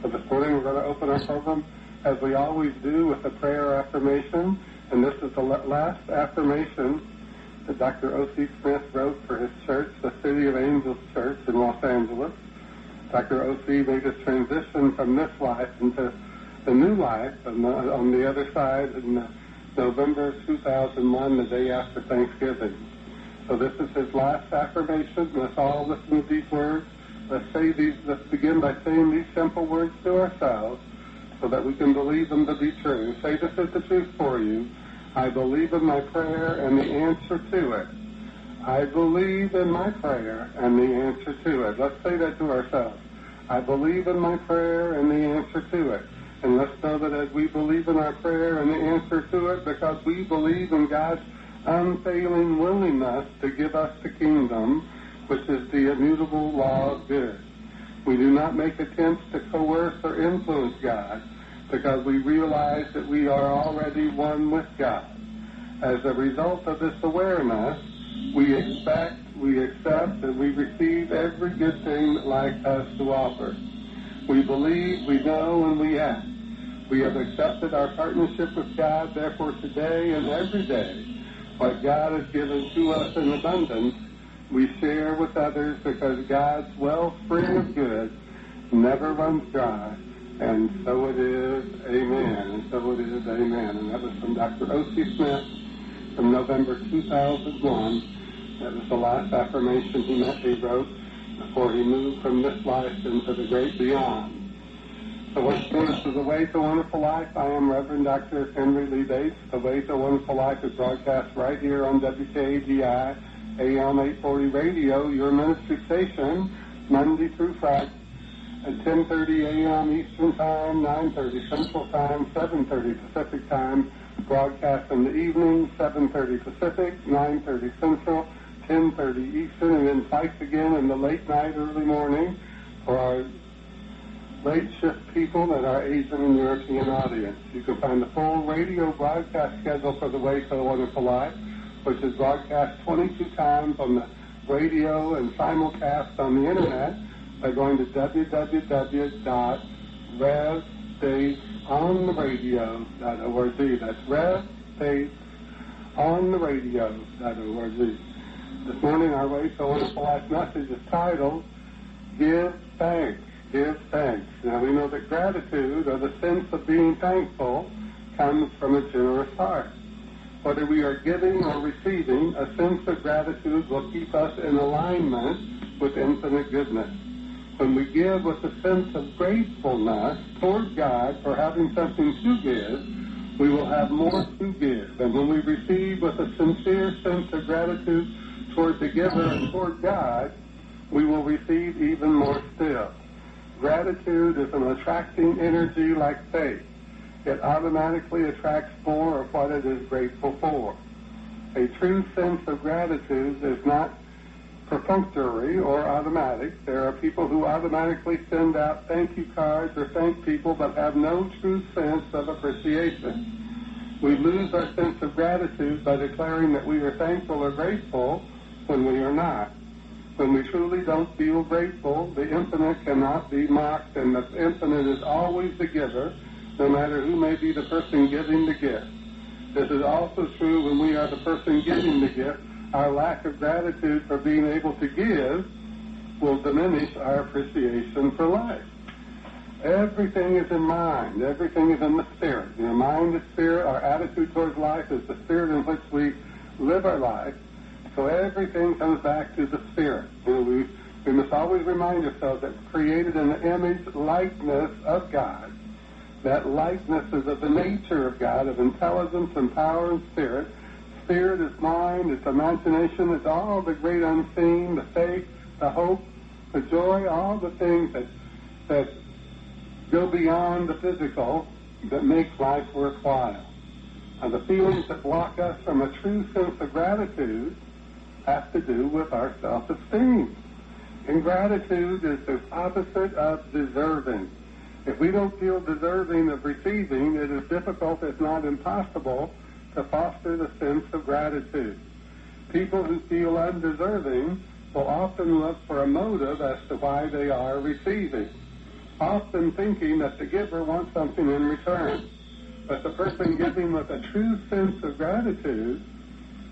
So this morning we're going to open our program, as we always do, with a prayer affirmation. And this is the last affirmation that Dr. O.C. Smith wrote for his church, the City of Angels Church in Los Angeles. Dr. O.C. made his transition from this life into the new life on the other side in November 2001, the day after Thanksgiving. So this is his last affirmation. Let's all listen to these words. Let's begin by saying these simple words to ourselves so that we can believe them to be true. Say, this is the truth for you. I believe in my prayer and the answer to it. I believe in my prayer and the answer to it. Let's say that to ourselves. I believe in my prayer and the answer to it. And let's know that as we believe in our prayer and the answer to it, because we believe in God's unfailing willingness to give us the kingdom, which is the immutable law of good. We do not make attempts to coerce or influence God, because we realize that we are already one with God. As a result of this awareness, we expect, we accept, and we receive every good thing that life has to offer. We believe, we know, and we act. We have accepted our partnership with God, therefore today and every day, what God has given to us in abundance, we share with others, because God's wellspring of good never runs dry. And so it is, amen. And so it is, amen. And that was from Dr. O.C. Smith from November 2001. That was the last affirmation he wrote before he moved from this life into the great beyond. So once again, this is The Way to a Wonderful Life. I am Reverend Dr. Henry Lee Bates. The Way to a Wonderful Life is broadcast right here on WKAGI, AM 840 Radio, your ministry station, Monday through Friday at 10:30 a.m. Eastern Time, 9:30 Central Time, 7:30 Pacific Time. Broadcast in the evening, 7:30 Pacific, 9:30 Central, 10:30 Eastern, and then twice again in the late night, early morning for our late shift people and our Asian and European audience. You can find the full radio broadcast schedule for The Way to a Wonderful Life, which is broadcast 22 times on the radio and simulcast on the internet by going to www.revbatesontheradio.org. That's revbatesontheradio.org. This morning, our Way to a Wonderful Life message is titled, Give Thanks. Give thanks. Now, we know that gratitude, or the sense of being thankful, comes from a generous heart. Whether we are giving or receiving, a sense of gratitude will keep us in alignment with infinite goodness. When we give with a sense of gratefulness toward God for having something to give, we will have more to give. And when we receive with a sincere sense of gratitude toward the giver and toward God, we will receive even more still. Gratitude is an attracting energy like faith. It automatically attracts more of what it is grateful for. A true sense of gratitude is not perfunctory or automatic. There are people who automatically send out thank you cards or thank people but have no true sense of appreciation. We lose our sense of gratitude by declaring that we are thankful or grateful when we are not. When we truly don't feel grateful, the infinite cannot be mocked, and the infinite is always the giver, no matter who may be the person giving the gift. This is also true when we are the person giving the gift. Our lack of gratitude for being able to give will diminish our appreciation for life. Everything is in mind. Everything is in the spirit. Your mind is spirit. Our attitude towards life is the spirit in which we live our life. So everything comes back to the spirit. We must always remind ourselves that we're created in the image, likeness of God. That likeness is of the nature of God, of intelligence and power and spirit. Spirit is mind, it's imagination, it's all the great unseen, the faith, the hope, the joy, all the things that go beyond the physical that make life worthwhile. And the feelings that block us from a true sense of gratitude have to do with our self-esteem. Ingratitude is the opposite of deserving. If we don't feel deserving of receiving, it is difficult, if not impossible, to foster the sense of gratitude. People who feel undeserving will often look for a motive as to why they are receiving. often thinking that the giver wants something in return. But the person giving with a true sense of gratitude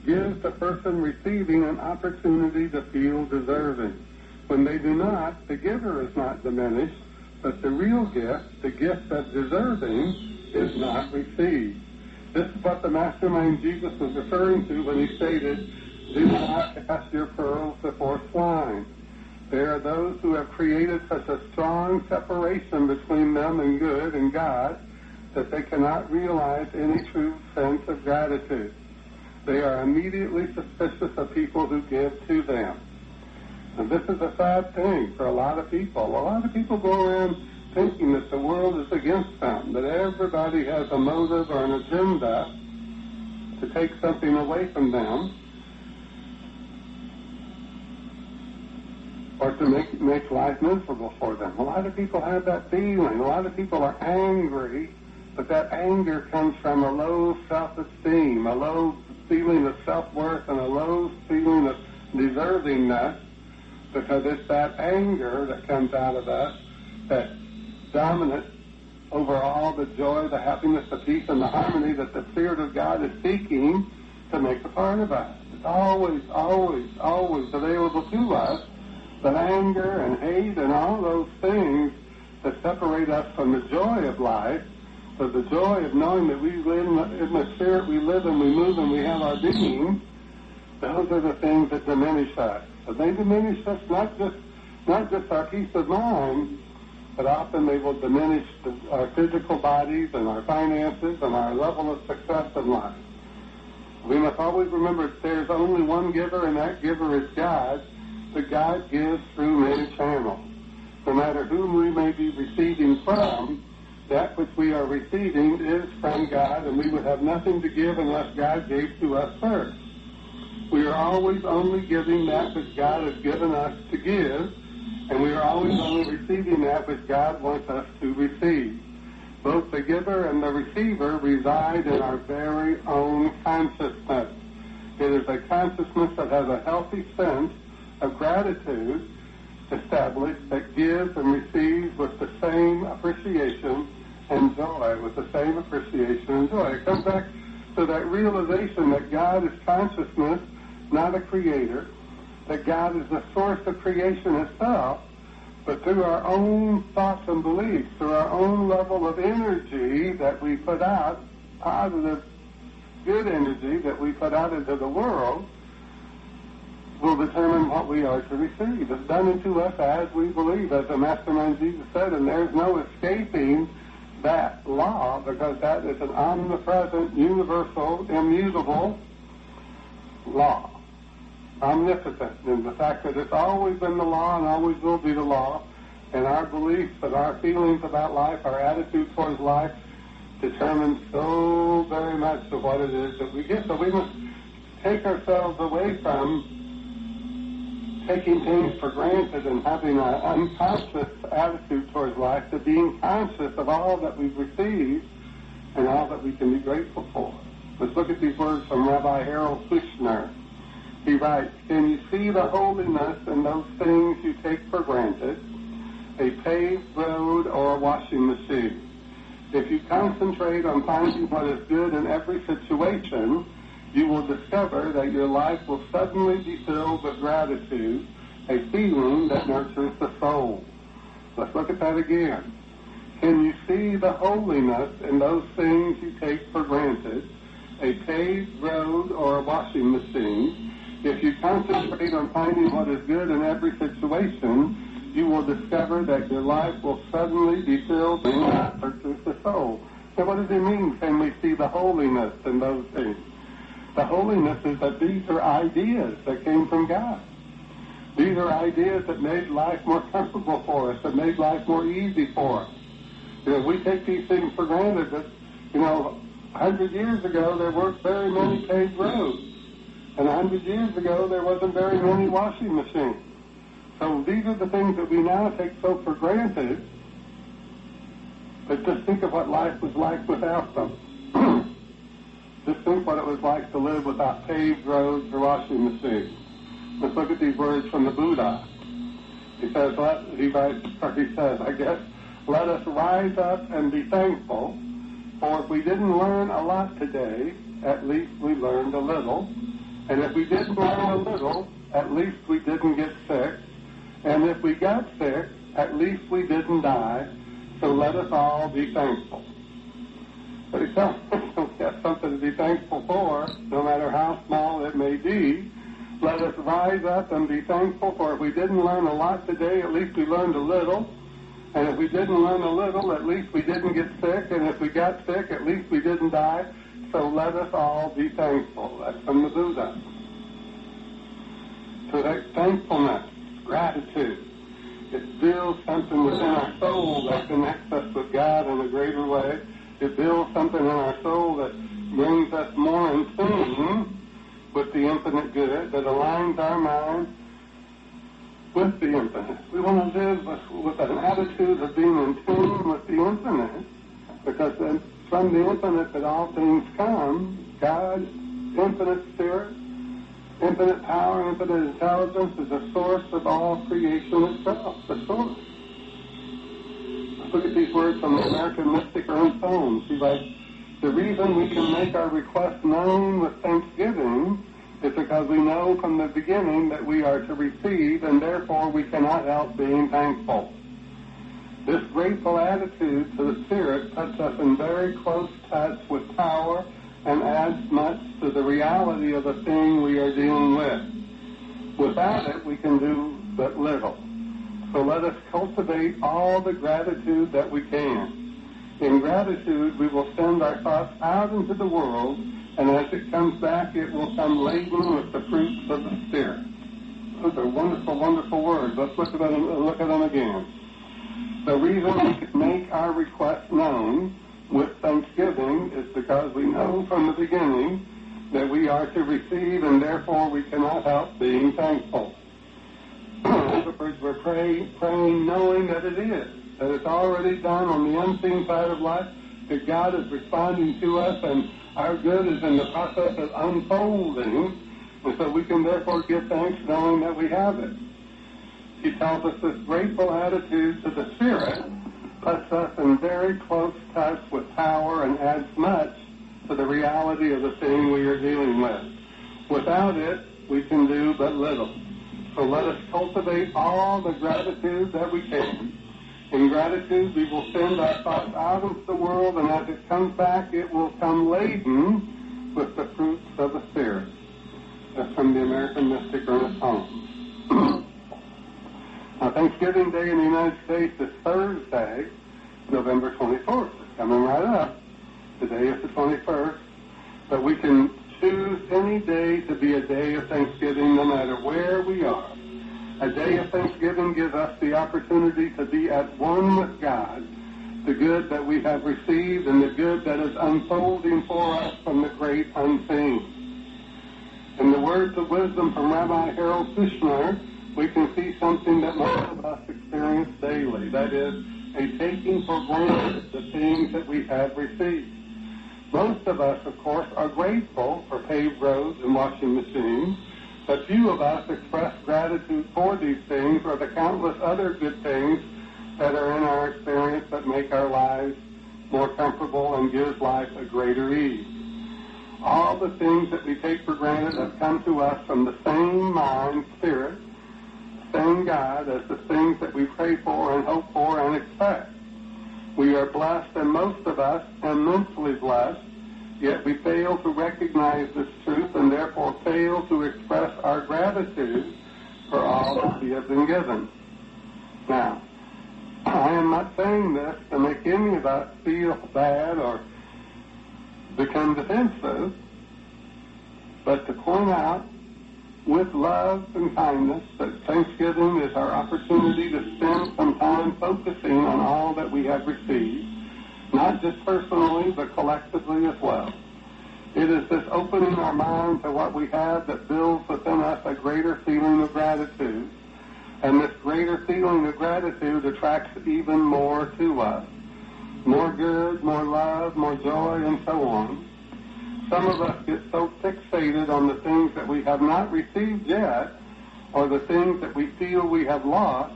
gives the person receiving an opportunity to feel deserving. When they do not, the giver is not diminished, but the real gift, the gift of deserving, is not received. This is what the mastermind Jesus was referring to when he stated, "Do not cast your pearls before swine." There are those who have created such a strong separation between them and good and God that they cannot realize any true sense of gratitude. They are immediately suspicious of people who give to them. And this is a sad thing for a lot of people. A lot of people go around thinking that the world is against them, that everybody has a motive or an agenda to take something away from them or to make life miserable for them. A lot of people have that feeling. A lot of people are angry, but that anger comes from a low self-esteem, a low feeling of self-worth, and a low feeling of deservingness, because it's that anger that comes out of us that's dominant over all the joy, the happiness, the peace, and the harmony that the Spirit of God is seeking to make a part of us. It's always, always, always available to us, but anger and hate and all those things that separate us from the joy of life, of the joy of knowing that we live in the Spirit, we live and we move and we have our being, those are the things that diminish us. So they diminish us not just our peace of mind, but often they will diminish our physical bodies and our finances and our level of success in life. We must always remember that there's only one giver, and that giver is God, but God gives through many channels. No matter whom we may be receiving from, that which we are receiving is from God, and we would have nothing to give unless God gave to us first. We are always only giving that which God has given us to give, and we are always only receiving that which God wants us to receive. Both the giver and the receiver reside in our very own consciousness. It is a consciousness that has a healthy sense of gratitude established that gives and receives with the same appreciation and joy, with the same appreciation and joy. It comes back to that realization that God is consciousness, not a creator, that God is the source of creation itself, but through our own thoughts and beliefs, through our own level of energy that we put out, positive, good energy that we put out into the world, will determine what we are to receive. It's done unto us as we believe, as the Mastermind Jesus said, and there's no escaping that law, because that is an omnipresent, universal, immutable law. Omnipotent in the fact that it's always been the law and always will be the law, and our beliefs and our feelings about life, our attitude towards life, determines so very much of what it is that we get. So we must take ourselves away from taking things for granted and having an unconscious attitude towards life to being conscious of all that we've received and all that we can be grateful for. Let's look at these words from Rabbi Harold Kushner. He writes, "Can you see the holiness in those things you take for granted, a paved road or a washing machine? If you concentrate on finding what is good in every situation, you will discover that your life will suddenly be filled with gratitude, a feeling that nurtures the soul." Let's look at that again. Can you see the holiness in those things you take for granted, a paved road or a washing machine? If you concentrate on finding what is good in every situation, you will discover that your life will suddenly be filled with that nurtures the soul. Now, what does it mean, can we see the holiness in those things? The holiness is that these are ideas that came from God. These are ideas that made life more comfortable for us, that made life more easy for us. We take these things for granted that, 100 years ago there weren't very many paved roads. And 100 years ago there wasn't very many washing machines. So these are the things that we now take so for granted, but just think of what life was like without them. Just think what it was like to live without paved roads or washing machines. Let's look at these words from the Buddha. He says, I guess, let us rise up and be thankful, for if we didn't learn a lot today, at least we learned a little. And if we didn't learn a little, at least we didn't get sick. And if we got sick, at least we didn't die. So let us all be thankful. But we have something to be thankful for, no matter how small it may be. Let us rise up and be thankful, for if we didn't learn a lot today, at least we learned a little. And if we didn't learn a little, at least we didn't get sick. And if we got sick, at least we didn't die. So let us all be thankful. That's from the Buddha. So that thankfulness, gratitude, it builds something within our soul that connects us with God in a greater way. It builds something in our soul that brings us more in tune with the infinite good, that aligns our mind with the infinite. We want to live with an attitude of being in tune with the infinite, because then from the infinite that all things come. God, infinite spirit, infinite power, infinite intelligence is the source of all creation itself, the source. Look at these words from the American mystic Ernst Holmes. He writes, the reason we can make our request known with thanksgiving is because we know from the beginning that we are to receive, and therefore we cannot help being thankful. This grateful attitude to the Spirit puts us in very close touch with power and adds much to the reality of the thing we are dealing with. Without it, we can do but little. So let us cultivate all the gratitude that we can. In gratitude, we will send our thoughts out into the world, and as it comes back, it will come laden with the fruits of the Spirit. Those are wonderful, wonderful words. Let's look at them again. The reason we can make our request known with thanksgiving is because we know from the beginning that we are to receive, and therefore we cannot help being thankful. In other words, we're praying knowing that it is, that it's already done on the unseen side of life, that God is responding to us, and our good is in the process of unfolding, and so we can therefore give thanks knowing that we have it. He tells us this grateful attitude to the Spirit puts us in very close touch with power and adds much to the reality of the thing we are dealing with. Without it, we can do but little. So let us cultivate all the gratitude that we can. In gratitude, we will send our thoughts out into the world, and as it comes back, it will come laden with the fruits of the Spirit. That's from the American mystic Ernest Holmes. Now, Thanksgiving Day in the United States is Thursday, November 24th. It's coming right up. Today is the 21st. But we can choose any day to be a day of Thanksgiving no matter where we are. A day of Thanksgiving gives us the opportunity to be at one with God, the good that we have received and the good that is unfolding for us from the great unseen. In the words of wisdom from Rabbi Harold Kushner, we can see something that most of us experience daily. That is, a taking for granted the things that we have received. Most of us, of course, are grateful for paved roads and washing machines, but few of us express gratitude for these things or the countless other good things that are in our experience that make our lives more comfortable and gives life a greater ease. All the things that we take for granted have come to us from the same mind, spirit, same God as the things that we pray for and hope for and expect. We are blessed, and most of us immensely blessed, yet we fail to recognize this truth and therefore fail to express our gratitude for all that we have been given. Now, I am not saying this to make any of us feel bad or become defensive, but to point out with love and kindness that Thanksgiving is our opportunity to spend some time focusing on all that we have received, not just personally, but collectively as well. It is this opening our mind to what we have that builds within us a greater feeling of gratitude. And this greater feeling of gratitude attracts even more to us. More good, more love, more joy, and so on. Some of us get so fixated on the things that we have not received yet, or the things that we feel we have lost,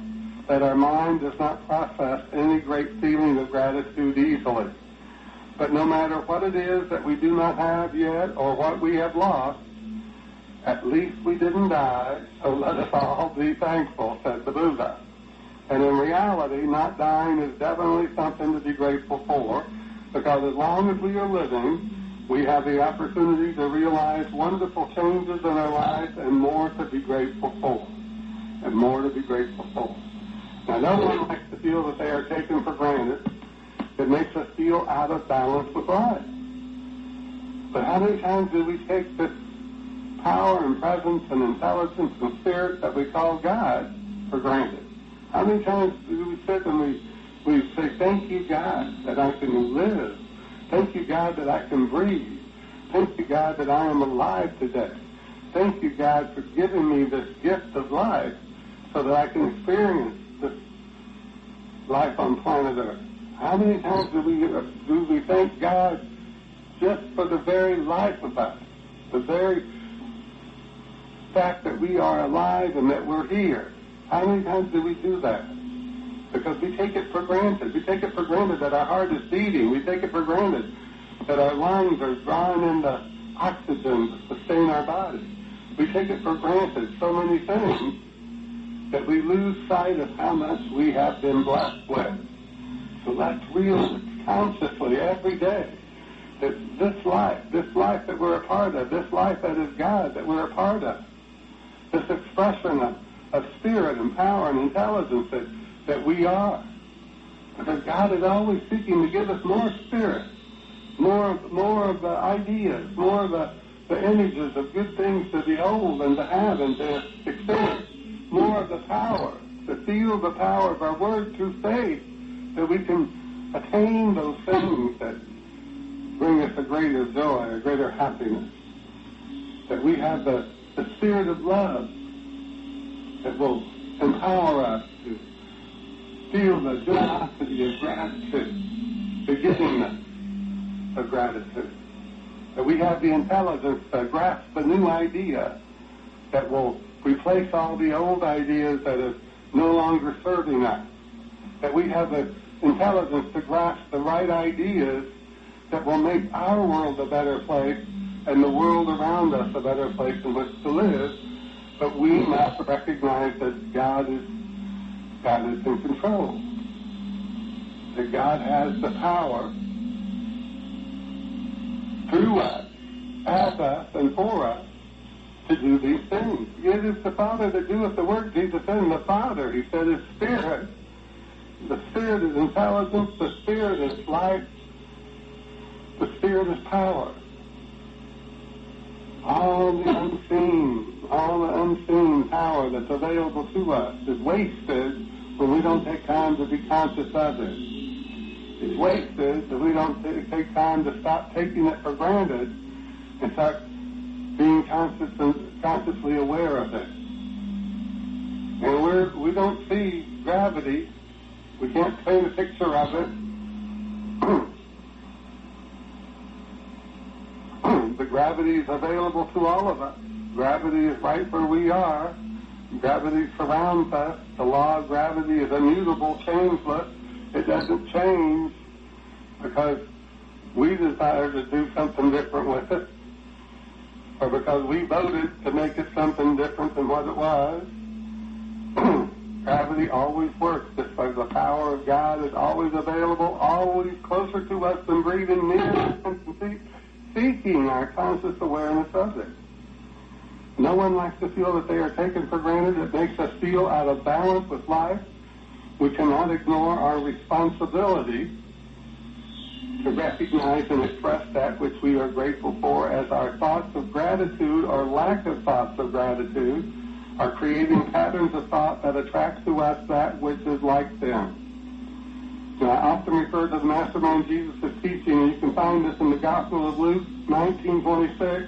that our mind does not process any great feeling of gratitude easily. But no matter what it is that we do not have yet or what we have lost, at least we didn't die, so let us all be thankful, said the Buddha. And in reality, not dying is definitely something to be grateful for, because as long as we are living, we have the opportunity to realize wonderful changes in our lives and more to be grateful for. And more to be grateful for. Now, no one likes to feel that they are taken for granted. It makes us feel out of balance with life. But how many times do we take this power and presence and intelligence and spirit that we call God for granted? How many times do we sit and we say, thank you, God, that I can live. Thank you, God, that I can breathe. Thank you, God, that I am alive today. Thank you, God, for giving me this gift of life so that I can experience this life on planet Earth. How many times do we thank God just for the very life of us, the very fact that we are alive and that we're here? How many times do we do that? Because we take it for granted. We take it for granted that our heart is beating. We take it for granted that our lungs are drawing in the oxygen to sustain our body. We take it for granted so many things that we lose sight of how much we have been blessed with. So let's realize consciously every day that this life that we're a part of, this life that is God that we're a part of, this expression of spirit and power and intelligence that we are. Because God is always seeking to give us more spirit, more of the ideas, more of the images of good things to behold and to have and to experience, more of the power, to feel the power of our word through faith, that we can attain those things that bring us a greater joy, a greater happiness. That we have the spirit of love that will empower us to feel the generosity of gratitude, the givingness of gratitude. That we have the intelligence to grasp the new idea that will replace all the old ideas that are no longer serving us. That we have the intelligence to grasp the right ideas that will make our world a better place and the world around us a better place in which to live. But we must recognize that God is in control. That God has the power through us, as us, and for us to do these things. It is the Father that doeth the work. Jesus said, the Father, he said, is Spirit. The Spirit is intelligence. The Spirit is life. The Spirit is power. All the unseen power that's available to us is wasted when we don't take time to be conscious of it. It's wasted if we don't take time to stop taking it for granted and start being consciously aware of it. And we don't see gravity. We can't paint a picture of it. The gravity is available to all of us. Gravity is right where we are. Gravity surrounds us. The law of gravity is immutable, changeless. It doesn't change because we desire to do something different with it, or because we voted to make it something different than what it was. Gravity always works. Just like the power of God is always available, always closer to us than breathing, near and seeking our conscious awareness of it. No one likes to feel that they are taken for granted. It makes us feel out of balance with life. We cannot ignore our responsibility to recognize and express that which we are grateful for, as our thoughts of gratitude or lack of thoughts of gratitude are creating patterns of thought that attract to us that which is like them. Now, I often refer to the mastermind Jesus' teaching, and you can find this in the Gospel of Luke 19:26.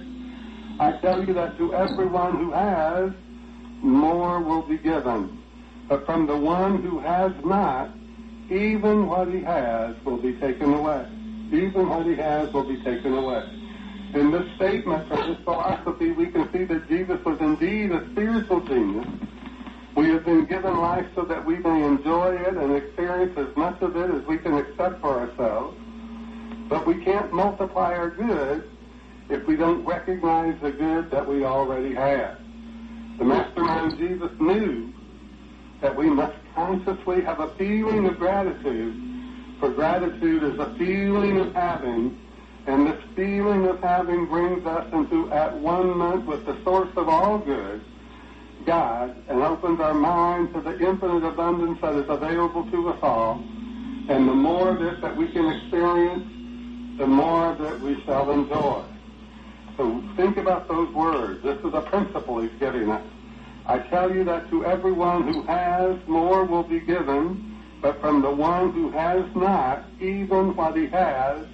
I tell you that to everyone who has, more will be given. But from the one who has not, even what he has will be taken away. Even what he has will be taken away. In this statement from this philosophy, we can see that Jesus was indeed a spiritual genius, We have been given life so that we may enjoy it and experience as much of it as we can accept for ourselves. But we can't multiply our good if we don't recognize the good that we already have. The Mastermind Jesus knew that we must consciously have a feeling of gratitude, for gratitude is a feeling of having, and this feeling of having brings us into at-one-ment with the source of all good, God, and opens our mind to the infinite abundance that is available to us all. And the more of it that we can experience, the more of it we shall enjoy. So think about those words. This is a principle he's giving us. I tell you that to everyone who has, more will be given, but from the one who has not, even what he has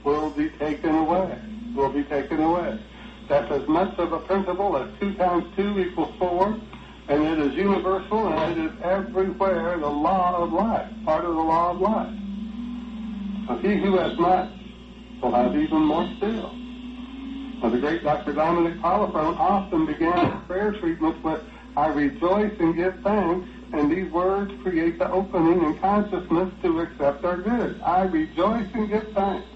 will be taken away. Will be taken away. That's as much of a principle as 2 times 2 equals 4, and it is universal, and it is everywhere the law of life, part of the law of life. So he who has much will have even more still. Now, the great Dr. Dominic Polifrone often began his prayer treatments with, I rejoice and give thanks, and these words create the opening in consciousness to accept our good. I rejoice and give thanks.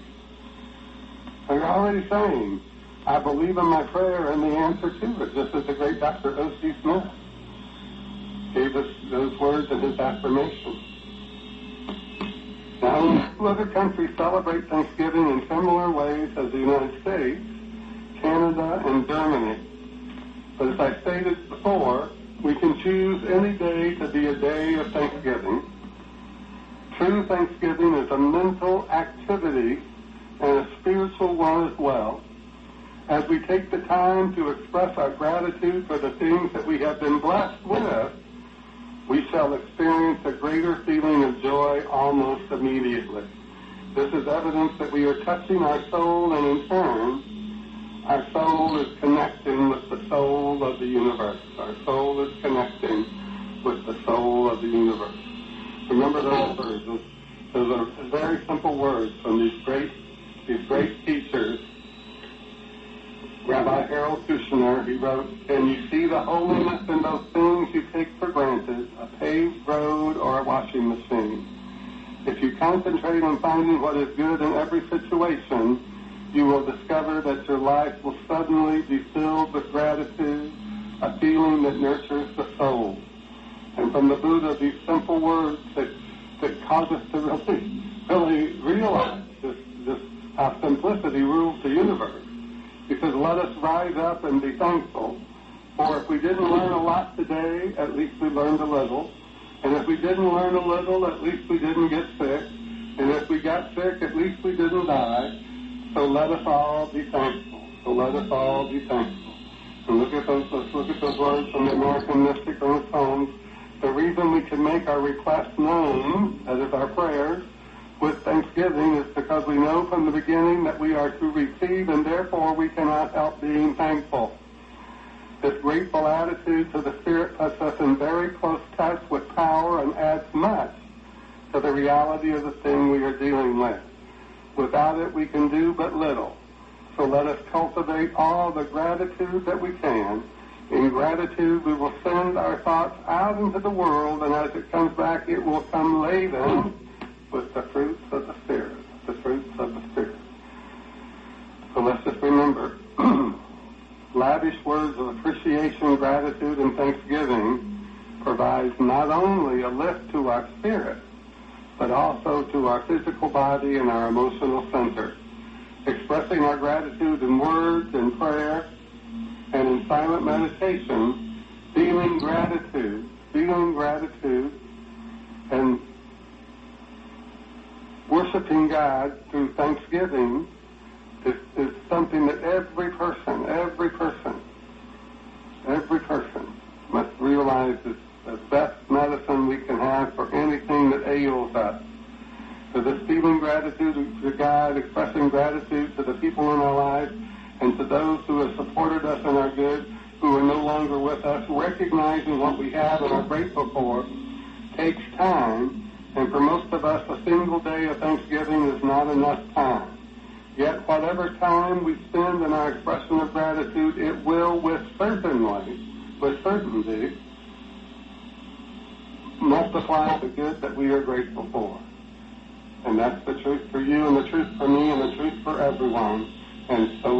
So you're already saying, I believe in my prayer and the answer to it, just as the great Dr. O.C. Smith gave us those words in his affirmation. Now, 2 other countries celebrate Thanksgiving in similar ways as the United States, Canada, and Germany. But as I stated before, we can choose any day to be a day of Thanksgiving. True Thanksgiving is a mental activity and a spiritual one as well. As we take the time to express our gratitude for the things that we have been blessed with, we shall experience a greater feeling of joy almost immediately. This is evidence that we are touching our soul, and in turn, our soul is connecting with the soul of the universe. Our soul is connecting with the soul of the universe. Remember those words. Those are very simple words from these great teachers. Rabbi Harold Kushner, he wrote, can you see the holiness in those things you take for granted, a paved road or a washing machine? If you concentrate on finding what is good in every situation, you will discover that your life will suddenly be filled with gratitude, a feeling that nurtures the soul. And from the Buddha, these simple words that cause us to really realize this how simplicity rules the universe. Because let us rise up and be thankful. For if we didn't learn a lot today, at least we learned a little. And if we didn't learn a little, at least we didn't get sick. And if we got sick, at least we didn't die. So let us all be thankful. So let us all be thankful. And let's look at those words from the American mystic Ernest Holmes. The reason we can make our requests known, that is our prayers, with thanksgiving is because we know from the beginning that we are to receive, and therefore we cannot help being thankful. This grateful attitude to the Spirit puts us in very close touch with power and adds much to the reality of the thing we are dealing with. Without it, we can do but little. So let us cultivate all the gratitude that we can. In gratitude, we will send our thoughts out into the world, and as it comes back, it will come laden with the fruits of the Spirit, the fruits of the Spirit. So let's just remember, lavish words of appreciation, gratitude, and thanksgiving provides not only a lift to our spirit, but also to our physical body and our emotional center. Expressing our gratitude in words, in prayer, and in silent meditation, feeling gratitude, and worshiping God through thanksgiving is something that every person must realize is the best medicine we can have for anything that ails us. So this feeling gratitude to God, expressing gratitude to the people in our lives, and to those who have supported us in our good, who are no longer with us, recognizing what we have and are grateful for, takes time. And for most of us, a single day of Thanksgiving is not enough time. Yet whatever time we spend in our expression of gratitude, it will with certainty multiply the good that we are grateful for. And that's the truth for you and the truth for me and the truth for everyone. And so